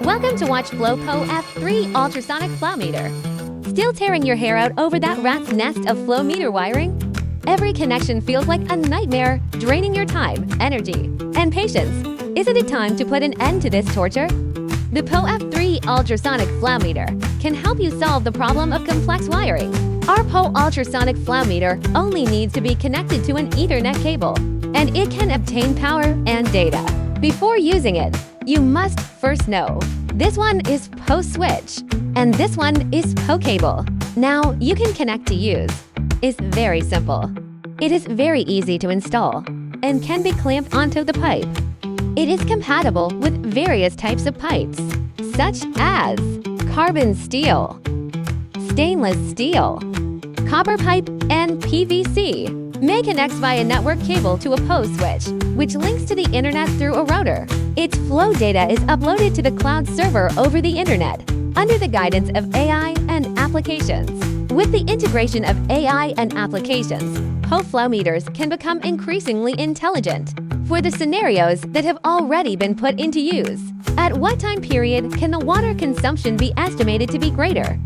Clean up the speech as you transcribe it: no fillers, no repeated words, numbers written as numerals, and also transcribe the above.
Welcome to watch FlowPo F3 Ultrasonic Flowmeter. Still tearing your hair out over that rat's nest of Flowmeter wiring? Every connection feels like a nightmare, draining your time, energy, and patience. Isn't it time to put an end to this torture? The Po F3 Ultrasonic Flowmeter can help you solve the problem of complex wiring. Our Po Ultrasonic Flowmeter only needs to be connected to an Ethernet cable, and it can obtain power and data. Before using it, you must first know this one is Po switch, and this one is Po cable. Now you can connect to use. It's very simple. It is very easy to install and can be clamped onto the pipe. It is compatible with various types of pipes, such as carbon steel, stainless steel, copper pipe, and PVC. May connect via network cable to a Po switch, which links to the internet through a router. Its flow data is uploaded to the cloud server over the internet, under the guidance of AI and applications. With the integration of AI and applications, Po Flowmeters can become increasingly intelligent for the scenarios that have already been put into use. At what time period can the water consumption be estimated to be greater?